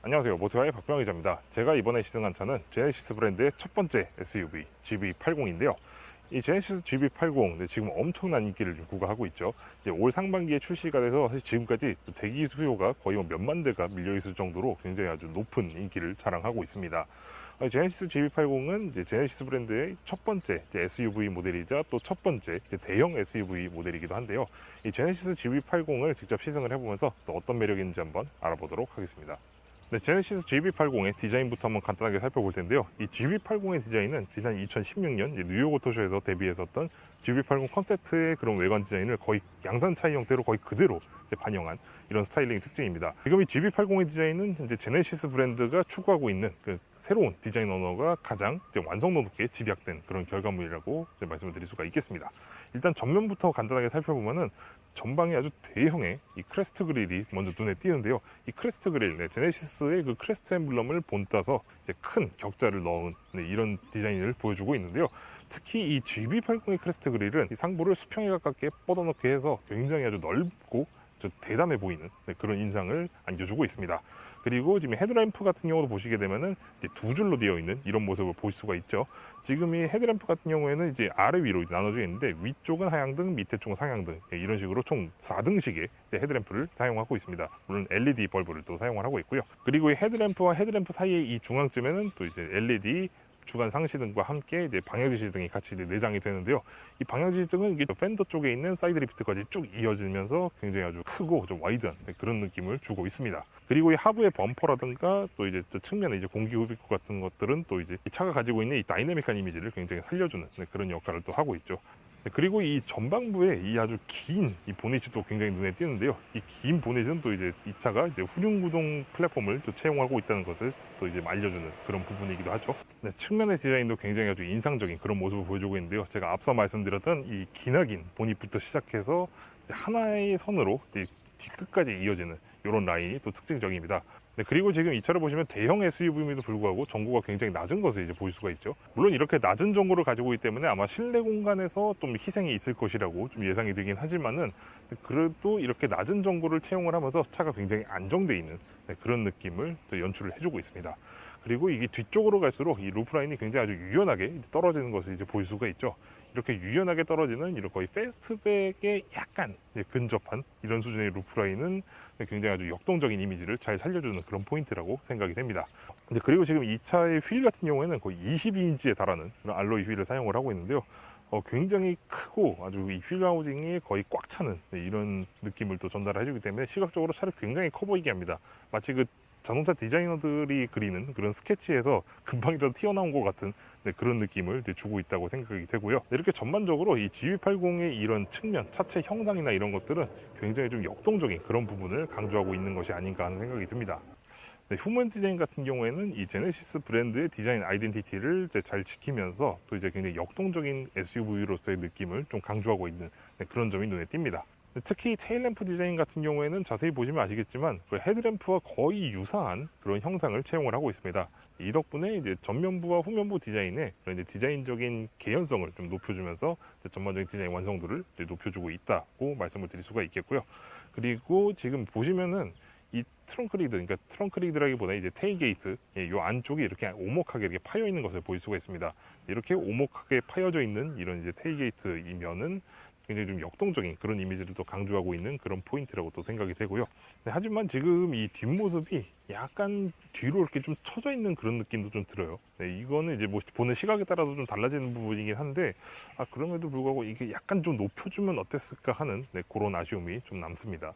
안녕하세요. 모토가의 박병 기자입니다. 제가 이번에 시승한 차는 제네시스 브랜드의 첫 번째 SUV GV80인데요. 이 제네시스 GV80 지금 엄청난 인기를 구가하고 있죠. 이제 올 상반기에 출시가 돼서 사실 지금까지 대기 수요가 거의 몇만 대가 밀려있을 정도로 굉장히 아주 높은 인기를 자랑하고 있습니다. 제네시스 GV80은 이제 제네시스 브랜드의 첫 번째 SUV 모델이자 또 첫 번째 대형 SUV 모델이기도 한데요. 이 제네시스 GV80을 직접 시승을 해보면서 또 어떤 매력이 있는지 한번 알아보도록 하겠습니다. 네, 제네시스 GV80의 디자인부터 한번 간단하게 살펴볼 텐데요. 이 GV80의 디자인은 지난 2016년 뉴욕 오토쇼에서 데뷔했었던 GV80 컨셉트의 그런 외관 디자인을 거의 양산 차이 형태로 거의 그대로 반영한 이런 스타일링 특징입니다. 지금 이 GV80의 디자인은 이제 제네시스 브랜드가 추구하고 있는 그 새로운 디자인 언어가 가장 완성도 높게 집약된 그런 결과물이라고 말씀을 드릴 수가 있겠습니다. 일단 전면부터 간단하게 살펴보면은 전방에 아주 대형의 이 크레스트 그릴이 먼저 눈에 띄는데요. 이 크레스트 그릴, 제네시스의 그 크레스트 엠블럼을 본따서 이제 큰 격자를 넣은 이런 디자인을 보여주고 있는데요. 특히 이 GV80의 크레스트 그릴은 이 상부를 수평에 가깝게 뻗어놓게 해서 굉장히 아주 넓고 대담해 보이는 그런 인상을 안겨주고 있습니다. 그리고 지금 헤드램프 같은 경우도 보시게 되면은 이제 두 줄로 되어 있는 이런 모습을 볼 수가 있죠. 지금 이 헤드램프 같은 경우에는 이제 아래 위로 나눠져 있는데 위쪽은 하향등, 밑에 쪽은 상향등 이런 식으로 총 4등식의 헤드램프를 사용하고 있습니다. 물론 LED 벌브를 또 사용을 하고 있고요. 그리고 이 헤드램프와 헤드램프 사이의 이 중앙쯤에는 또 이제 LED 주간 상시등과 함께 이제 방향지시등이 같이 내장이 되는데요. 이 방향지시등은 이게 팬더 쪽에 있는 사이드 리프트까지 쭉 이어지면서 굉장히 아주 크고 좀 와이드한 그런 느낌을 주고 있습니다. 그리고 이 하부의 범퍼라든가 또 이제 측면에 이제 공기 흡입구 같은 것들은 또 이제 이 차가 가지고 있는 이 다이내믹한 이미지를 굉장히 살려주는 그런 역할을 또 하고 있죠. 그리고 이 전방부에 이 아주 긴 이 보닛도 굉장히 눈에 띄는데요. 이 긴 보닛은 또 이제 이 차가 이제 후륜구동 플랫폼을 또 채용하고 있다는 것을 또 이제 알려주는 그런 부분이기도 하죠. 네, 측면의 디자인도 굉장히 아주 인상적인 그런 모습을 보여주고 있는데요. 제가 앞서 말씀드렸던 이 기나긴 보닛부터 시작해서 하나의 선으로 뒤끝까지 이어지는 이런 라인이 또 특징적입니다. 네, 그리고 지금 이 차를 보시면 대형 SUV임에도 불구하고 전고가 굉장히 낮은 것을 이제 볼 수가 있죠. 물론 이렇게 낮은 전고를 가지고 있기 때문에 아마 실내 공간에서 좀 희생이 있을 것이라고 좀 예상이 되긴 하지만은 그래도 이렇게 낮은 전고를 채용을 하면서 차가 굉장히 안정되어 있는 그런 느낌을 또 연출을 해주고 있습니다. 그리고 이게 뒤쪽으로 갈수록 이 루프라인이 굉장히 아주 유연하게 떨어지는 것을 이제 볼 수가 있죠. 이렇게 유연하게 떨어지는 이런 거의 패스트백에 약간 근접한 이런 수준의 루프라인은 굉장히 아주 역동적인 이미지를 잘 살려주는 그런 포인트라고 생각이 됩니다. 그리고 지금 이 차의 휠 같은 경우에는 거의 22인치에 달하는 그런 알로이 휠을 사용을 하고 있는데요. 굉장히 크고 아주 이 휠 하우징이 거의 꽉 차는 이런 느낌을 또 전달해주기 때문에 시각적으로 차를 굉장히 커 보이게 합니다. 마치 그 자동차 디자이너들이 그리는 그런 스케치에서 금방이라도 튀어나온 것 같은 그런 느낌을 주고 있다고 생각이 되고요. 이렇게 전반적으로 이 GV80의 이런 측면, 차체 형상이나 이런 것들은 굉장히 좀 역동적인 그런 부분을 강조하고 있는 것이 아닌가 하는 생각이 듭니다. 휴먼 디자인 같은 경우에는 이 제네시스 브랜드의 디자인 아이덴티티를 이제 잘 지키면서 또 이제 굉장히 역동적인 SUV로서의 느낌을 좀 강조하고 있는 그런 점이 눈에 띕니다. 특히 테일램프 디자인 같은 경우에는 자세히 보시면 아시겠지만 그 헤드램프와 거의 유사한 그런 형상을 채용을 하고 있습니다. 이 덕분에 이제 전면부와 후면부 디자인의 그런 이제 디자인적인 개연성을 좀 높여주면서 전반적인 디자인 완성도를 이제 높여주고 있다고 말씀을 드릴 수가 있겠고요. 그리고 지금 보시면은 이 트렁크 리드, 그러니까 트렁크 리드라기보다 이제 테일게이트, 이 안쪽이 이렇게 오목하게 이렇게 파여 있는 것을 볼 수가 있습니다. 이렇게 오목하게 파여져 있는 이런 이제 테일게이트이면은 굉장히 좀 역동적인 그런 이미지를 또 강조하고 있는 그런 포인트라고 또 생각이 되고요. 네, 하지만 지금 이 뒷모습이 약간 뒤로 이렇게 좀 처져 있는 그런 느낌도 좀 들어요. 네, 이거는 이제 뭐 보는 시각에 따라서 좀 달라지는 부분이긴 한데, 그럼에도 불구하고 이게 약간 좀 높여주면 어땠을까 하는 그런 아쉬움이 좀 남습니다.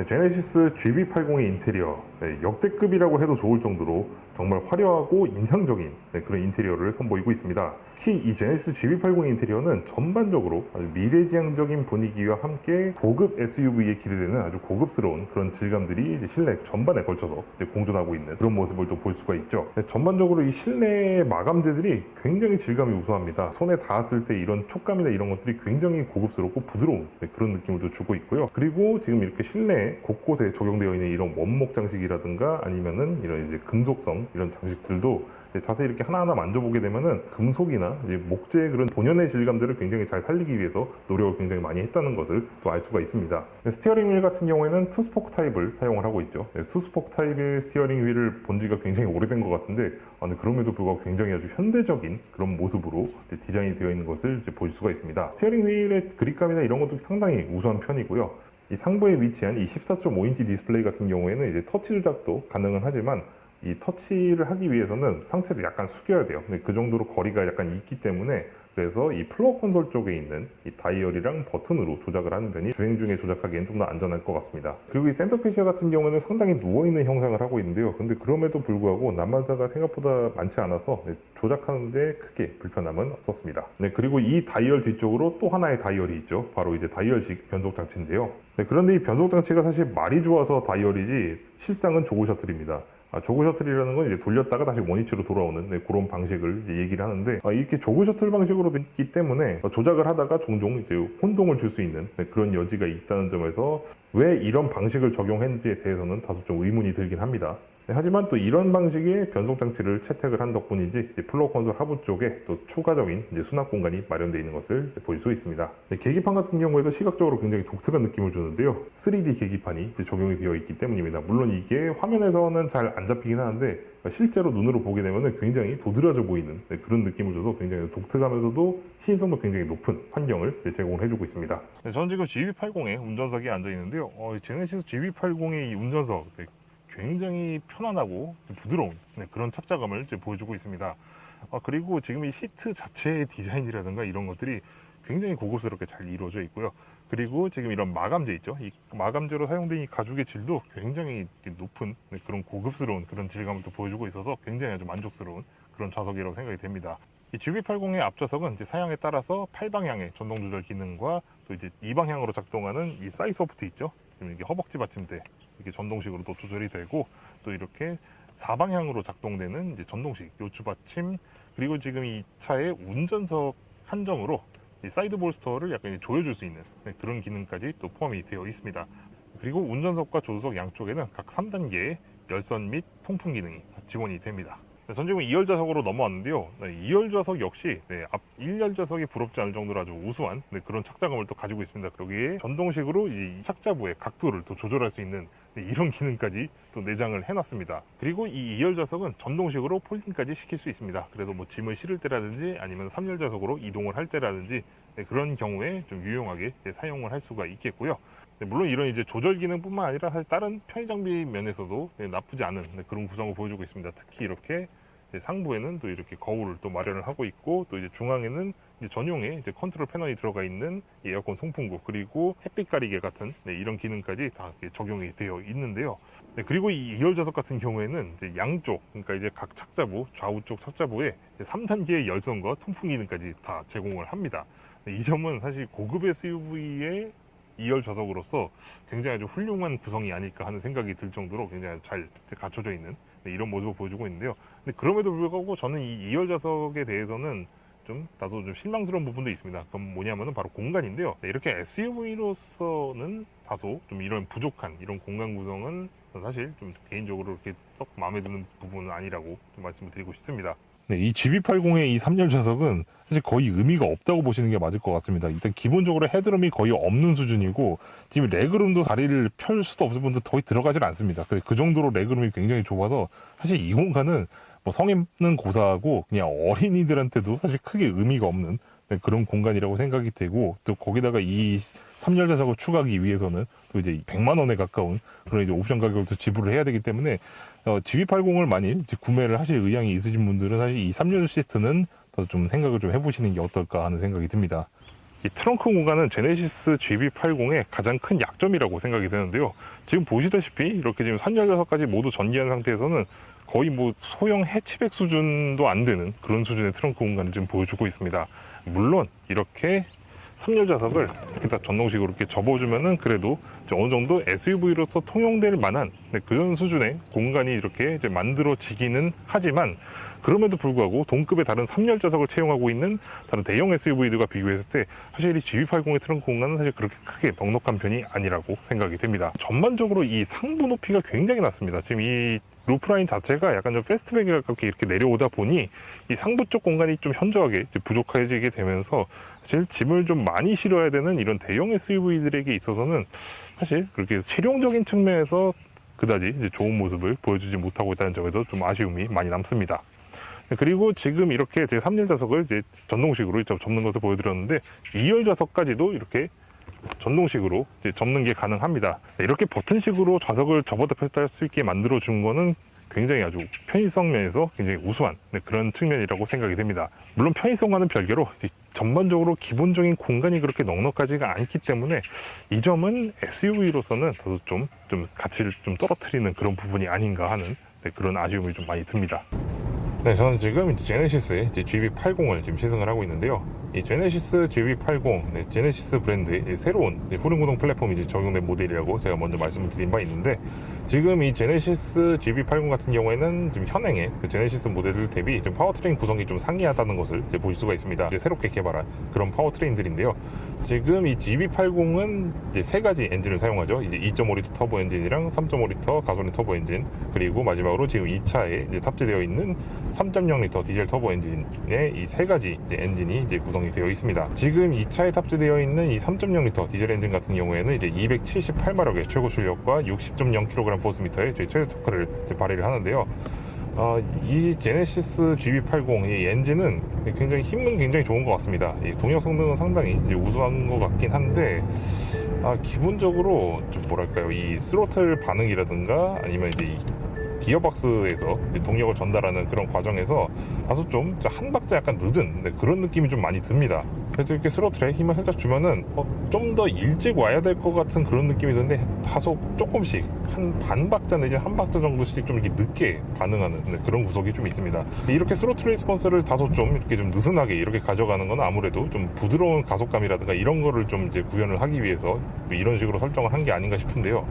제네시스 GV80의 인테리어, 역대급이라고 해도 좋을 정도로 정말 화려하고 인상적인 그런 인테리어를 선보이고 있습니다. 특히 이 제네시스 GV80 인테리어는 전반적으로 아주 미래지향적인 분위기와 함께 고급 SUV에 기대되는 아주 고급스러운 그런 질감들이 이제 실내 전반에 걸쳐서 이제 공존하고 있는 그런 모습을 또 볼 수가 있죠. 전반적으로 이 실내 마감재들이 굉장히 질감이 우수합니다. 손에 닿았을 때 이런 촉감이나 이런 것들이 굉장히 고급스럽고 부드러운 그런 느낌을 또 주고 있고요. 그리고 지금 이렇게 실내 곳곳에 적용되어 있는 이런 원목 장식이라든가 아니면은 이런 이제 금속성 이런 장식들도 자세히 이렇게 하나하나 만져보게 되면은 금속이나 이제 목재의 그런 본연의 질감들을 굉장히 잘 살리기 위해서 노력을 굉장히 많이 했다는 것을 또 알 수가 있습니다. 스티어링 휠 같은 경우에는 투스포크 타입을 사용을 하고 있죠. 투스포크 타입의 스티어링 휠을 본 지가 굉장히 오래된 것 같은데, 그럼에도 불구하고 굉장히 아주 현대적인 그런 모습으로 디자인이 되어 있는 것을 보실 수가 있습니다. 스티어링 휠의 그립감이나 이런 것도 상당히 우수한 편이고요. 이 상부에 위치한 이 14.5인치 디스플레이 같은 경우에는 이제 터치 조작도 가능은 하지만, 이 터치를 하기 위해서는 상체를 약간 숙여야 돼요. 근데 그 정도로 거리가 약간 있기 때문에, 그래서 이 플로어 콘솔 쪽에 있는 이 다이얼이랑 버튼으로 조작을 하는 편이 주행 중에 조작하기엔 좀 더 안전할 것 같습니다. 그리고 이 센터 페시아 같은 경우는 상당히 누워있는 형상을 하고 있는데요. 근데 그럼에도 불구하고 난반사가 생각보다 많지 않아서 조작하는데 크게 불편함은 없었습니다. 그리고 이 다이얼 뒤쪽으로 또 하나의 다이얼이 있죠. 바로 이제 다이얼식 변속 장치인데요. 그런데 이 변속 장치가 사실 말이 좋아서 다이얼이지 실상은 조그 셔틀입니다. 조그 셔틀이라는 건 이제 돌렸다가 다시 원위치로 돌아오는 그런 방식을 이제 얘기를 하는데, 이렇게 조그 셔틀 방식으로 됐기 때문에 조작을 하다가 종종 이제 혼동을 줄 수 있는 그런 여지가 있다는 점에서 왜 이런 방식을 적용했는지에 대해서는 다소 좀 의문이 들긴 합니다. 하지만 또 이런 방식의 변속 장치를 채택을 한 덕분인지 플로어 콘솔 하부 쪽에 또 추가적인 수납 공간이 마련되어 있는 것을 볼 수 있습니다. 계기판 같은 경우에도 시각적으로 굉장히 독특한 느낌을 주는데요. 3D 계기판이 적용이 되어 있기 때문입니다. 물론 이게 화면에서는 잘 안 잡히긴 하는데 실제로 눈으로 보게 되면 굉장히 도드라져 보이는 그런 느낌을 줘서 굉장히 독특하면서도 시인성도 굉장히 높은 환경을 제공을 해주고 있습니다. 저는 지금 GB80에 운전석에 앉아 있는데요. 제네시스 GB80의 이 운전석 굉장히 편안하고 부드러운 그런 착자감을 보여주고 있습니다. 그리고 지금 이 시트 자체의 디자인이라든가 이런 것들이 굉장히 고급스럽게 잘 이루어져 있고요. 그리고 지금 이런 마감재 있죠. 이 마감재로 사용된 이 가죽의 질도 굉장히 높은 그런 고급스러운 그런 질감을 또 보여주고 있어서 굉장히 아주 만족스러운 그런 좌석이라고 생각이 됩니다. 이 GB80의 앞좌석은 이제 사양에 따라서 8방향의 전동 조절 기능과 또 이제 2방향으로 작동하는 이 사이소프트 있죠. 지금 이게 허벅지 받침대 이렇게 전동식으로 또 조절이 되고, 또 이렇게 4방향으로 작동되는 이제 전동식 요추 받침, 그리고 지금 이 차의 운전석 한정으로 이 사이드 볼스터를 약간 조여줄 수 있는 그런 기능까지 또 포함이 되어 있습니다. 그리고 운전석과 조수석 양쪽에는 각 3단계의 열선 및 통풍 기능이 지원이 됩니다. 전 지금 2열 좌석으로 넘어왔는데요. 2열 좌석 역시 앞 1열 좌석이 부럽지 않을 정도로 아주 우수한 그런 착자감을 또 가지고 있습니다. 그러기에 전동식으로 이 착자부의 각도를 또 조절할 수 있는 이런 기능까지 또 내장을 해놨습니다. 그리고 이 2열 좌석은 전동식으로 폴딩까지 시킬 수 있습니다. 그래서 뭐 짐을 실을 때라든지 아니면 3열 좌석으로 이동을 할 때라든지 그런 경우에 좀 유용하게 사용을 할 수가 있겠고요. 물론 이런 이제 조절 기능뿐만 아니라 사실 다른 편의 장비 면에서도 나쁘지 않은 그런 구성을 보여주고 있습니다. 특히 이렇게 상부에는 또 이렇게 거울을 또 마련을 하고 있고, 또 이제 중앙에는 이제 전용의 이제 컨트롤 패널이 들어가 있는 에어컨 송풍구, 그리고 햇빛 가리개 같은 이런 기능까지 다 적용이 되어 있는데요. 그리고 이 2열 좌석 같은 경우에는 이제 양쪽, 그러니까 이제 각 착자부, 좌우 쪽 착자부에 3단계의 열선과 통풍 기능까지 다 제공을 합니다. 이 점은 사실 고급 SUV의 2열 좌석으로서 굉장히 아주 훌륭한 구성이 아닐까 하는 생각이 들 정도로 굉장히 잘 갖춰져 있는 이런 모습을 보여주고 있는데요. 근데 그럼에도 불구하고 저는 이 2열 좌석에 대해서는 좀 다소 좀 실망스러운 부분도 있습니다. 그럼 뭐냐면은 바로 공간인데요. 이렇게 SUV로서는 다소 좀 이런 부족한 이런 공간 구성은 사실 좀 개인적으로 이렇게 썩 마음에 드는 부분은 아니라고 좀 말씀을 드리고 싶습니다. 이 GB80의 이 3열 좌석은 사실 거의 의미가 없다고 보시는 게 맞을 것 같습니다. 일단 기본적으로 헤드룸이 거의 없는 수준이고, 지금 레그룸도 다리를 펼 수도 없을 뿐더러 거의 들어가질 않습니다. 그 정도로 레그룸이 굉장히 좁아서 사실 이 공간은 뭐 성인은 고사하고 그냥 어린이들한테도 사실 크게 의미가 없는 그런 공간이라고 생각이 되고, 또 거기다가 이 3열 좌석을 추가하기 위해서는 또 이제 100만 원에 가까운 그런 이제 옵션 가격도 지불을 해야 되기 때문에 GB80을 만일 구매를 하실 의향이 있으신 분들은 사실 이 3열 시트는 더 좀 생각을 좀 해보시는 게 어떨까 하는 생각이 듭니다. 이 트렁크 공간은 제네시스 GB80의 가장 큰 약점이라고 생각이 되는데요. 지금 보시다시피 이렇게 지금 3열 좌석까지 모두 전기한 상태에서는 거의 뭐 소형 해치백 수준도 안 되는 그런 수준의 트렁크 공간을 지금 보여주고 있습니다. 물론 이렇게 3열 좌석을 이렇게 다 전동식으로 이렇게 접어주면은 그래도 어느 정도 SUV로서 통용될 만한 그런 수준의 공간이 이렇게 이제 만들어지기는 하지만, 그럼에도 불구하고 동급의 다른 3열 좌석을 채용하고 있는 다른 대형 SUV들과 비교했을 때 사실 이 GB80의 트렁크 공간은 사실 그렇게 크게 넉넉한 편이 아니라고 생각이 됩니다. 전반적으로 이 상부 높이가 굉장히 낮습니다. 지금 이 루프라인 자체가 약간 좀 패스트백에 가깝게 이렇게 내려오다 보니 이 상부 쪽 공간이 좀 현저하게 부족해지게 되면서 사실 짐을 좀 많이 실어야 되는 이런 대형 SUV들에게 있어서는 사실 그렇게 실용적인 측면에서 그다지 이제 좋은 모습을 보여주지 못하고 있다는 점에서 좀 아쉬움이 많이 남습니다. 그리고 지금 이렇게 제 3열 좌석을 이제 전동식으로 접는 것을 보여드렸는데 2열 좌석까지도 이렇게 전동식으로 이제 접는 게 가능합니다. 이렇게 버튼식으로 좌석을 접었다 폈다 할 수 있게 만들어 준 거는 굉장히 아주 편의성 면에서 굉장히 우수한 그런 측면이라고 생각이 됩니다. 물론 편의성과는 별개로 전반적으로 기본적인 공간이 그렇게 넉넉하지가 않기 때문에 이 점은 SUV로서는 다소 좀 가치를 좀 떨어뜨리는 그런 부분이 아닌가 하는 그런 아쉬움이 좀 많이 듭니다. 네, 저는 지금 제네시스의 GV80을 지금 시승을 하고 있는데요. 이 제네시스 GV80, 제네시스 브랜드의 새로운 후륜구동 플랫폼이 적용된 모델이라고 제가 먼저 말씀을 드린 바 있는데, 지금 이 제네시스 GV80 같은 경우에는 지금 현행의 제네시스 모델들 대비 파워트레인 구성이 좀 상이하다는 것을 보실 수가 있습니다. 새롭게 개발한 그런 파워트레인들인데요. 지금 이 GV80은 세 가지 엔진을 사용하죠. 2.5리터 터보 엔진이랑 3.5리터 가솔린 터보 엔진, 그리고 마지막으로 지금 2차에 탑재되어 있는 3.0리터 디젤 터보 엔진의 이 세 가지 엔진이 구성이 되어 있습니다. 지금 2차에 탑재되어 있는 이 3.0리터 디젤 엔진 같은 경우에는 278마력의 최고 출력과 60.0kg 포스미터의 최대 토크를 발휘를 하는데요. 이 제네시스 GV80 이 엔진은 힘은 굉장히 좋은 것 같습니다. 동력 성능은 상당히 우수한 것 같긴 한데, 기본적으로 좀 뭐랄까요, 이 스로틀 반응이라든가 아니면 이 기어박스에서 동력을 전달하는 그런 과정에서 다소 좀 한 박자 약간 늦은 그런 느낌이 좀 많이 듭니다. 그래서 이렇게 스로틀에 힘을 살짝 주면은 좀 더 일찍 와야 될 것 같은 그런 느낌이 드는데, 다소 조금씩 한 반 박자 내지 한 박자 정도씩 좀 이렇게 늦게 반응하는 그런 구석이 좀 있습니다. 이렇게 스로틀 리스폰스를 다소 좀 이렇게 좀 느슨하게 이렇게 가져가는 건 아무래도 좀 부드러운 가속감이라든가 이런 거를 좀 구현을 하기 위해서 이런 식으로 설정을 한 게 아닌가 싶은데요.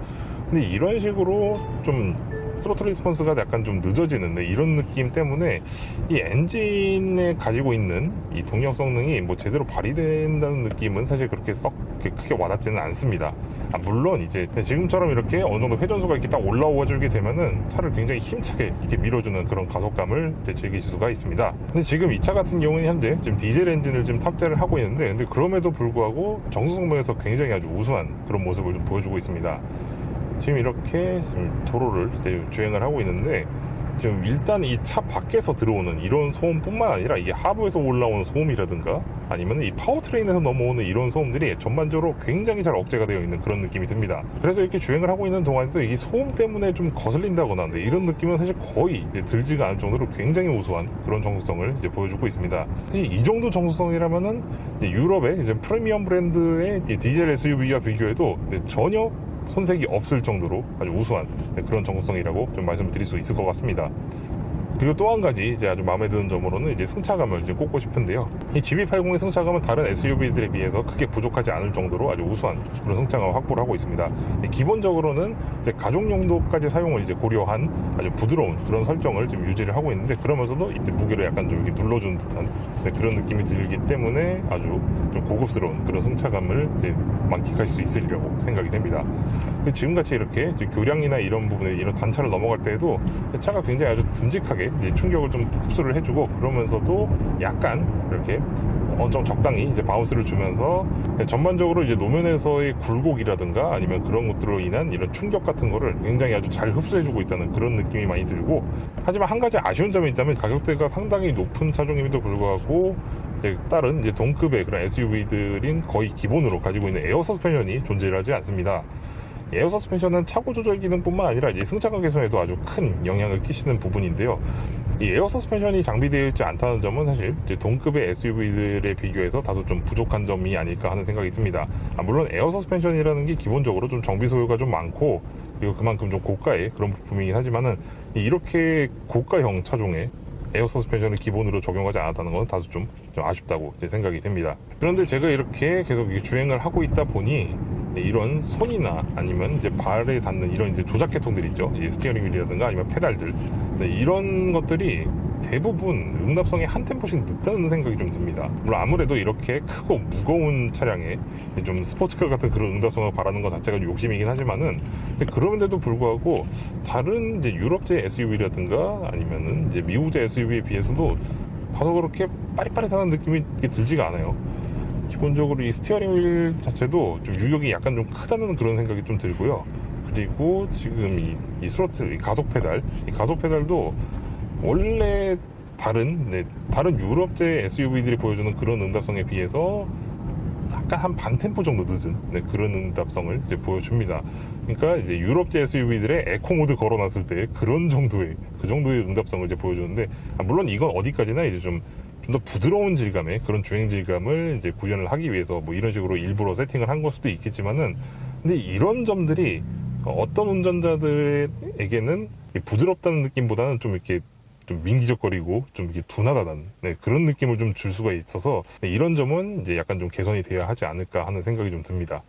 근데 이런 식으로 좀 스로틀 리스폰스가 약간 좀 늦어지는 이런 느낌 때문에 이 엔진에 가지고 있는 이 동력 성능이 제대로 발휘된다는 느낌은 사실 그렇게 썩 크게 와닿지는 않습니다. 물론 이제 지금처럼 이렇게 어느 정도 회전수가 이렇게 딱 올라와 주게 되면은 차를 굉장히 힘차게 이렇게 밀어주는 그런 가속감을 즐길 수가 있습니다. 근데 지금 이 차 같은 경우는 현재 지금 디젤 엔진을 지금 탑재를 하고 있는데, 근데 그럼에도 불구하고 정수성 면에서 굉장히 아주 우수한 그런 모습을 좀 보여주고 있습니다. 지금 이렇게 도로를 주행을 하고 있는데, 지금 일단 이 차 밖에서 들어오는 이런 소음뿐만 아니라 이게 하부에서 올라오는 소음이라든가 아니면 이 파워트레인에서 넘어오는 이런 소음들이 전반적으로 굉장히 잘 억제가 되어 있는 그런 느낌이 듭니다. 그래서 이렇게 주행을 하고 있는 동안에도 이 소음 때문에 좀 거슬린다거나 이런 느낌은 사실 거의 들지가 않을 정도로 굉장히 우수한 그런 정수성을 보여주고 있습니다. 사실 이 정도 정수성이라면은 유럽의 프리미엄 브랜드의 디젤 SUV와 비교해도 전혀 손색이 없을 정도로 아주 우수한 그런 정수성이라고 좀 말씀드릴 수 있을 것 같습니다. 그리고 또 한 가지 아주 마음에 드는 점으로는 승차감을 꼽고 싶은데요. 이 GV80의 승차감은 다른 SUV들에 비해서 크게 부족하지 않을 정도로 아주 우수한 그런 승차감을 확보를 하고 있습니다. 기본적으로는 가족 용도까지 사용을 고려한 아주 부드러운 그런 설정을 좀 유지를 하고 있는데, 그러면서도 무게를 약간 좀 이렇게 눌러주는 듯한 그런 느낌이 들기 때문에 아주 좀 고급스러운 그런 승차감을 만끽할 수 있으리라고 생각이 됩니다. 지금같이 이렇게 교량이나 이런 부분에 이런 단차를 넘어갈 때에도 차가 굉장히 아주 듬직하게 충격을 좀 흡수를 해주고, 그러면서도 약간 이렇게 좀 적당히 바운스를 주면서 전반적으로 노면에서의 굴곡이라든가 아니면 그런 것들로 인한 이런 충격 같은 거를 굉장히 아주 잘 흡수해주고 있다는 그런 느낌이 많이 들고, 하지만 한 가지 아쉬운 점이 있다면 가격대가 상당히 높은 차종임에도 불구하고 다른 동급의 그런 SUV들인 거의 기본으로 가지고 있는 에어 서스펜션이 존재하지 않습니다. 에어 서스펜션은 차고 조절 기능뿐만 아니라 승차감 개선에도 아주 큰 영향을 끼치는 부분인데요. 이 에어 서스펜션이 장비되어 있지 않다는 점은 사실 동급의 SUV들에 비교해서 다소 좀 부족한 점이 아닐까 하는 생각이 듭니다. 물론 에어 서스펜션이라는 게 기본적으로 좀 정비 소요가 좀 많고, 그리고 그만큼 좀 고가의 그런 부품이긴 하지만은 이렇게 고가형 차종에 에어 서스펜션을 기본으로 적용하지 않았다는 건 다소 좀 아쉽다고 생각이 됩니다. 그런데 제가 이렇게 계속 주행을 하고 있다 보니 이런 손이나 아니면 발에 닿는 이런 조작 계통들 있죠. 스티어링 휠이라든가 아니면 페달들, 이런 것들이 대부분 응답성이 한 템포씩 늦다는 생각이 좀 듭니다. 물론 아무래도 이렇게 크고 무거운 차량에 좀 스포츠카 같은 그런 응답성을 바라는 것 자체가 욕심이긴 하지만은, 그런데도 불구하고 다른 이제 유럽제 SUV라든가 아니면은 이제 미국제 SUV에 비해서도 다소 그렇게 빠릿빠릿한 느낌이 들지가 않아요. 기본적으로 이 스티어링 휠 자체도 좀 유격이 약간 좀 크다는 그런 생각이 좀 들고요. 그리고 지금 이 스로틀, 이 가속 페달도 원래 다른 유럽제 SUV들이 보여주는 그런 응답성에 비해서 약간 한 반 템포 정도 늦은 그런 응답성을 이제 보여줍니다. 그러니까 이제 유럽제 SUV들의 에코 모드 걸어놨을 때 그 정도의 응답성을 이제 보여주는데, 물론 이건 어디까지나 이제 좀 더 부드러운 질감의 그런 주행 질감을 이제 구현을 하기 위해서 뭐 이런 식으로 일부러 세팅을 한 걸 수도 있겠지만은, 근데 이런 점들이 어떤 운전자들에게는 부드럽다는 느낌보다는 좀 이렇게 좀 민기적거리고 좀 이렇게 둔하다는 그런 느낌을 좀 줄 수가 있어서, 이런 점은 이제 약간 좀 개선이 돼야 하지 않을까 하는 생각이 좀 듭니다.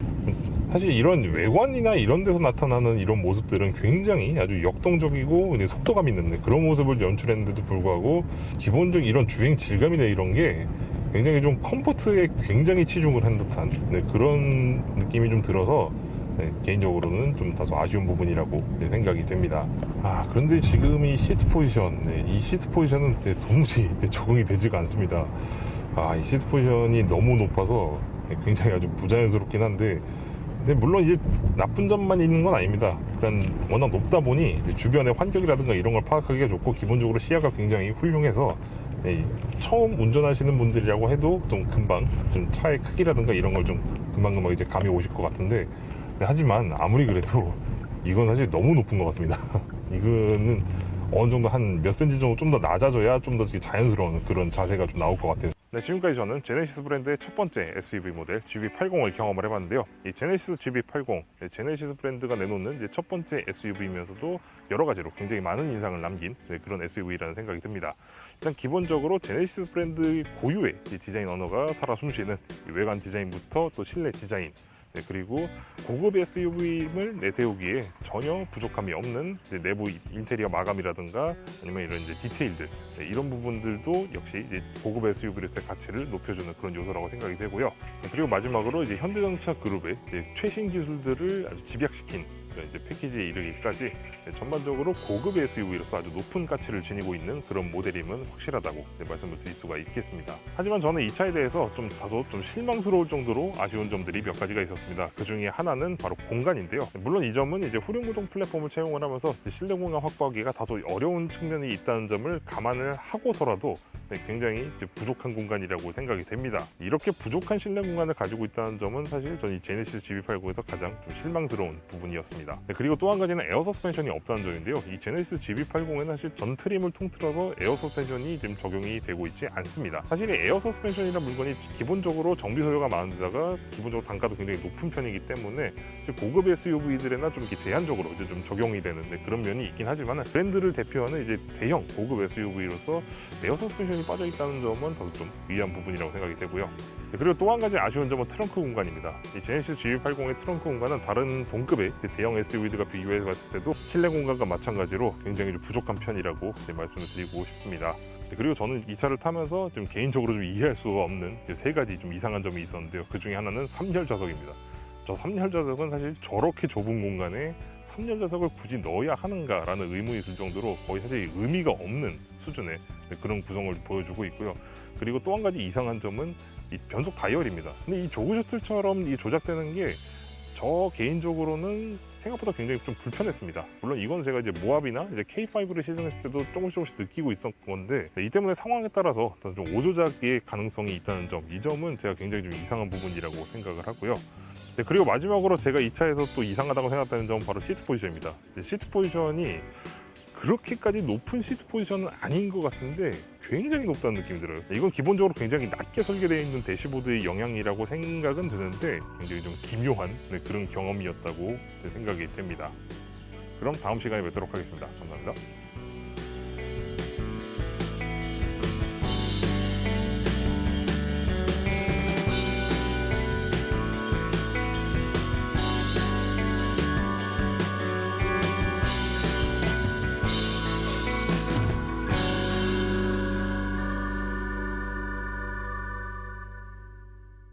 사실 이런 외관이나 이런 데서 나타나는 이런 모습들은 굉장히 아주 역동적이고 속도감 있는 그런 모습을 연출했는데도 불구하고, 기본적인 이런 주행 질감이나 이런 게 굉장히 좀 컴포트에 굉장히 치중을 한 듯한 그런 느낌이 좀 들어서, 개인적으로는 좀 다소 아쉬운 부분이라고 생각이 됩니다. 그런데 지금 이 시트 포지션, 이 시트 포지션은 도무지 적응이 되지가 않습니다. 이 시트 포지션이 너무 높아서 굉장히 아주 부자연스럽긴 한데, 근데 물론 이제 나쁜 점만 있는 건 아닙니다. 일단 워낙 높다 보니 주변의 환경이라든가 이런 걸 파악하기가 좋고, 기본적으로 시야가 굉장히 훌륭해서 처음 운전하시는 분들이라고 해도 좀 금방 좀 차의 크기라든가 이런 걸 좀 금방 이제 감이 오실 것 같은데, 하지만 아무리 그래도 이건 사실 너무 높은 것 같습니다. 이거는 어느 정도 한 몇 센치 정도 좀 더 낮아져야 좀 더 자연스러운 그런 자세가 좀 나올 것 같아요. 네, 지금까지 저는 제네시스 브랜드의 첫 번째 SUV 모델 GV80을 경험을 해봤는데요. 이 제네시스 GV80, 제네시스 브랜드가 내놓는 이제 첫 번째 SUV이면서도 여러 가지로 굉장히 많은 인상을 남긴 그런 SUV라는 생각이 듭니다. 일단 기본적으로 제네시스 브랜드 고유의 디자인 언어가 살아 숨쉬는 외관 디자인부터 또 실내 디자인, 그리고 고급 SUV를 내세우기에 전혀 부족함이 없는 내부 인테리어 마감이라든가 아니면 이런 이제 디테일들, 이런 부분들도 역시 이제 고급 SUV로서의 가치를 높여주는 그런 요소라고 생각이 되고요. 그리고 마지막으로 이제 현대자동차 그룹의 최신 기술들을 아주 집약시킨 이제 패키지에 이르기까지 전반적으로 고급 SUV로서 아주 높은 가치를 지니고 있는 그런 모델임은 확실하다고 말씀을 드릴 수가 있겠습니다. 하지만 저는 이 차에 대해서 다소 실망스러울 정도로 아쉬운 점들이 몇 가지가 있었습니다. 그 중에 하나는 바로 공간인데요. 물론 이 점은 이제 후륜구동 플랫폼을 채용을 하면서 실내 공간 확보하기가 다소 어려운 측면이 있다는 점을 감안을 하고서라도 굉장히 부족한 공간이라고 생각이 됩니다. 이렇게 부족한 실내 공간을 가지고 있다는 점은 사실 저는 이 제네시스 GV80에서 가장 실망스러운 부분이었습니다. 그리고 또 한 가지는 에어 서스펜션이 없다는 점인데요. 이 제네시스 GV80에는 사실 전 트림을 통틀어서 에어 서스펜션이 지금 적용이 되고 있지 않습니다. 사실 에어 서스펜션이라는 물건이 기본적으로 정비 소요가 많은 데다가 기본적으로 단가도 굉장히 높은 편이기 때문에 고급 SUV들에나 좀 이렇게 제한적으로 좀 적용이 되는 그런 면이 있긴 하지만, 브랜드를 대표하는 이제 대형 고급 SUV로서 에어 서스펜션이 빠져 있다는 점은 더 좀 의아한 부분이라고 생각이 되고요. 그리고 또 한 가지 아쉬운 점은 트렁크 공간입니다. 이 제네시스 GV80의 트렁크 공간은 다른 동급의 대형 SUV들과 비교해 봤을 때도 실내 공간과 마찬가지로 굉장히 부족한 편이라고 말씀을 드리고 싶습니다. 그리고 저는 이 차를 타면서 좀 개인적으로 좀 이해할 수가 없는 세 가지 좀 이상한 점이 있었는데요. 그 중에 하나는 3열 좌석입니다. 저 3열 좌석은 사실 저렇게 좁은 공간에 3열 좌석을 굳이 넣어야 하는가라는 의문이 들 정도로 거의 사실 의미가 없는 수준의 그런 구성을 보여주고 있고요. 그리고 또 한 가지 이상한 점은 이 변속 다이얼입니다. 근데 이 조그 셔틀처럼 이 조작되는 게 저 개인적으로는 생각보다 굉장히 좀 불편했습니다. 물론 이건 제가 이제 모합이나 이제 K5를 시승했을 때도 조금씩 느끼고 있었던 건데, 이 때문에 상황에 따라서 좀 오조작의 가능성이 있다는 점, 이 점은 제가 굉장히 좀 이상한 부분이라고 생각을 하고요. 그리고 마지막으로 제가 이 차에서 또 이상하다고 생각하는 점은 바로 시트 포지션입니다. 시트 포지션이 그렇게까지 높은 시트 포지션은 아닌 것 같은데 굉장히 높다는 느낌이 들어요. 이건 기본적으로 굉장히 낮게 설계되어 있는 대시보드의 영향이라고 생각은 드는데, 굉장히 좀 기묘한 그런 경험이었다고 생각이 됩니다. 그럼 다음 시간에 뵙도록 하겠습니다. 감사합니다.